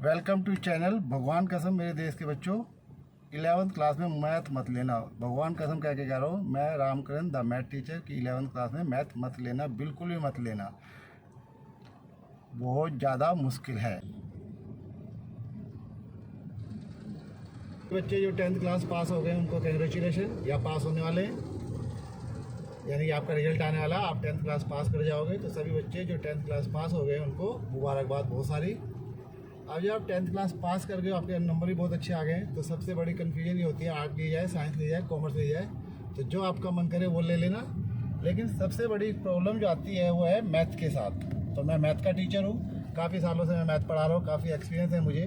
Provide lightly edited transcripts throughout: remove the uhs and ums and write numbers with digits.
Welcome to channel भगवान कसम मेरे देश के बच्चों। 11th क्लास में मैथ मत लेना। भगवान कसम कह के कह रहा हूँ मैं रामकरण द मैथ टीचर की 11th क्लास में मैथ मत लेना, बिल्कुल भी मत लेना, बहुत ज़्यादा मुश्किल है। बच्चे जो 10th क्लास पास हो गए उनको कंग्रेचुलेशन, या पास होने वाले हैं, यानी आपका रिजल्ट आने वाला, आप 10th क्लास पास कर जाओगे। तो सभी बच्चे जो 10th क्लास पास हो गए उनको मुबारकबाद बहुत सारी। अब जब आप 10th क्लास पास कर गए, आपके नंबर भी बहुत अच्छे आ गए, तो सबसे बड़ी कन्फ्यूजन ये होती है आर्ट ली जाए, साइंस ली जाए, कॉमर्स ली जाए, तो जो आपका मन करे वो ले लेना। लेकिन सबसे बड़ी प्रॉब्लम जो आती है वो है मैथ के साथ। तो मैं मैथ का टीचर हूँ, काफ़ी सालों से मैं मैथ पढ़ा रहा हूँ, काफ़ी एक्सपीरियंस है मुझे।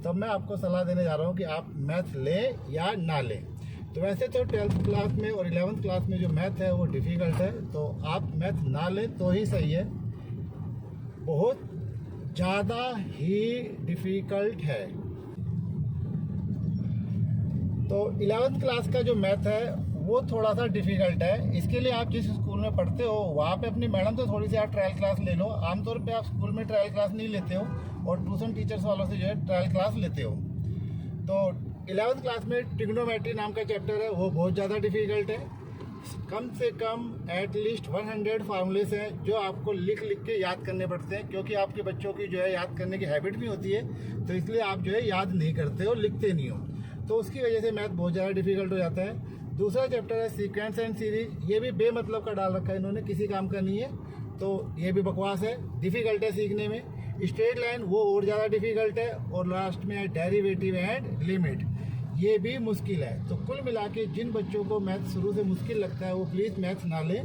तो मैं आपको सलाह देने जा रहा हूँ कि आप मैथ लें या ना लें। तो वैसे तो 12th क्लास में और 11th क्लास में जो मैथ है वो डिफ़िकल्ट है, तो आप मैथ ना लें तो ही सही है, बहुत ज़्यादा ही डिफ़िकल्ट है। तो 11th क्लास का जो मैथ है वो थोड़ा सा डिफ़िकल्ट है। इसके लिए आप जिस स्कूल में पढ़ते हो वहाँ पे अपनी मैडम से थोड़ी सी आप ट्रायल क्लास ले लो। आमतौर पे आप स्कूल में ट्रायल क्लास नहीं लेते हो और ट्यूशन टीचर्स वालों से जो है ट्रायल क्लास लेते हो। तो 11th क्लास में ट्रिग्नोमेट्री नाम का चैप्टर है वो बहुत ज़्यादा डिफ़िकल्ट है। कम से कम एटलीस्ट 100 फार्मूलेस हैं जो आपको लिख लिख के याद करने पड़ते हैं, क्योंकि आपके बच्चों की जो है याद करने की हैबिट भी होती है, तो इसलिए आप जो है याद नहीं करते हो, लिखते नहीं हो, तो उसकी वजह से मैथ बहुत ज़्यादा डिफ़िकल्ट हो जाता है। दूसरा चैप्टर है सीक्वेंस एंड सीरीज, ये भी बेमतलब का डाल रखा है इन्होंने, किसी काम का नहीं है, तो ये भी बकवास है, डिफ़िकल्ट है सीखने में। स्ट्रेट लाइन वो और ज़्यादा डिफ़िकल्ट है, और लास्ट में है डेरिवेटिव एंड लिमिट, ये भी मुश्किल है। तो कुल मिला के जिन बच्चों को मैथ शुरू से मुश्किल लगता है वो प्लीज़ मैथ ना लें।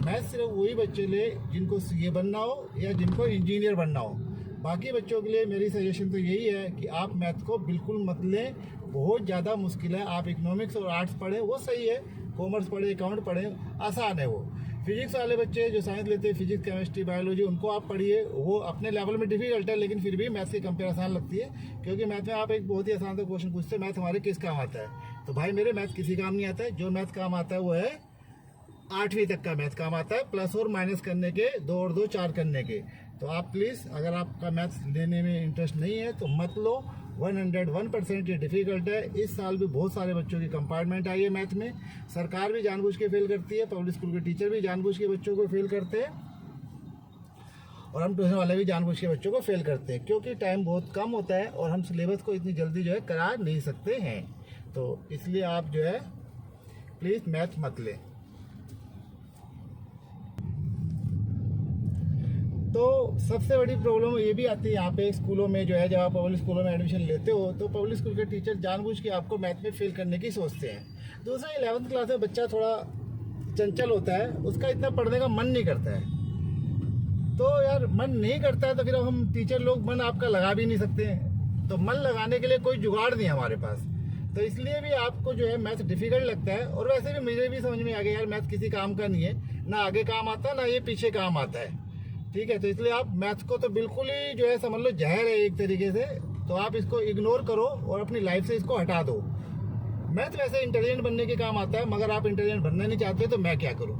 मैथ सिर्फ वही बच्चे ले जिनको सीए बनना हो या जिनको इंजीनियर बनना हो। बाकी बच्चों के लिए मेरी सजेशन तो यही है कि आप मैथ को बिल्कुल मत लें, बहुत ज़्यादा मुश्किल है। आप इकोनॉमिक्स और आर्ट्स पढ़ें वो सही है, कॉमर्स पढ़ें, अकाउंट पढ़ें, आसान है वो। फिजिक्स वाले बच्चे जो साइंस लेते हैं, फिजिक्स केमिस्ट्री बायोलॉजी, उनको आप पढ़िए, वो अपने लेवल में डिफिकल्ट है, लेकिन फिर भी मैथ के कंपेयर आसान लगती है, क्योंकि मैथ में आप एक बहुत ही आसान सा क्वेश्चन पूछते हैं, मैथ हमारे किस काम आता है। तो भाई मेरे मैथ किसी काम नहीं आता है, जो मैथ काम आता है वो है 8वीं तक का मैथ काम आता है, प्लस और माइनस करने के, 2 और 2 4 करने के। तो आप प्लीज़, अगर आपका मैथ लेने में इंटरेस्ट नहीं है तो मत लो, 101% ये डिफ़िकल्ट है। इस साल भी बहुत सारे बच्चों की कंपार्टमेंट आई है मैथ में, सरकार भी जानबूझ के फेल करती है, पब्लिक स्कूल के टीचर भी जानबूझ के बच्चों को फेल करते हैं, और हम ट्यूशन वाले भी जानबूझ के बच्चों को फेल करते हैं, क्योंकि टाइम बहुत कम होता है और हम सिलेबस को इतनी जल्दी जो है करा नहीं सकते हैं। तो इसलिए आप जो है प्लीज़ मैथ मत लें। तो सबसे बड़ी प्रॉब्लम ये भी आती है यहाँ पे स्कूलों में जो है, जब आप पब्लिक स्कूलों में एडमिशन लेते हो तो पब्लिक स्कूल के टीचर जानबूझ के आपको मैथ में फेल करने की सोचते हैं। दूसरा, 11th क्लास में बच्चा थोड़ा चंचल होता है, उसका इतना पढ़ने का मन नहीं करता है। तो यार मन नहीं करता है तो फिर हम टीचर लोग मन आपका लगा भी नहीं सकते हैं, तो मन लगाने के लिए कोई जुगाड़ नहीं है हमारे पास। तो इसलिए भी आपको जो है मैथ डिफिकल्ट लगता है। और वैसे भी मुझे भी समझ में आ गया यार मैथ किसी काम का नहीं है, ना आगे काम आता है ना ये पीछे काम आता है, ठीक है। तो इसलिए आप मैथ को तो बिल्कुल ही जो है समझ लो जहर है एक तरीके से, तो आप इसको इग्नोर करो और अपनी लाइफ से इसको हटा दो। मैथ वैसे इंटेलिजेंट बनने के काम आता है, मगर आप इंटेलिजेंट बनना नहीं चाहते तो मैं क्या करूं।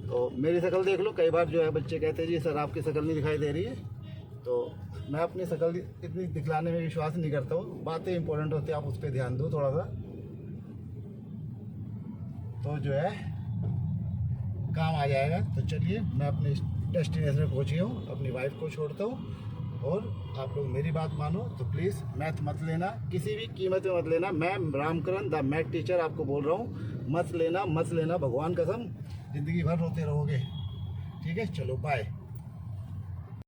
तो मेरी शक्ल देख लो, कई बार जो है बच्चे कहते हैं जी सर आपकी शक्ल नहीं दिखाई दे रही है, तो मैं अपनी शक्ल इतनी दिखलाने में विश्वास नहीं करता हूँ। बातें इंपॉर्टेंट होती है, आप उस पर ध्यान दो थोड़ा सा, तो जो है काम आ जाएगा। तो चलिए मैं अपने डेस्टिनेशन में पहुँच गया हूँ, अपनी वाइफ को छोड़ता हूँ, और आप लोग मेरी बात मानो तो प्लीज़ मैथ मत लेना, किसी भी कीमत में मत लेना। मैं रामकरण द मैथ टीचर आपको बोल रहा हूँ, मत लेना, मत लेना, भगवान कसम, ज़िंदगी भर रोते रहोगे, ठीक है। चलो बाय।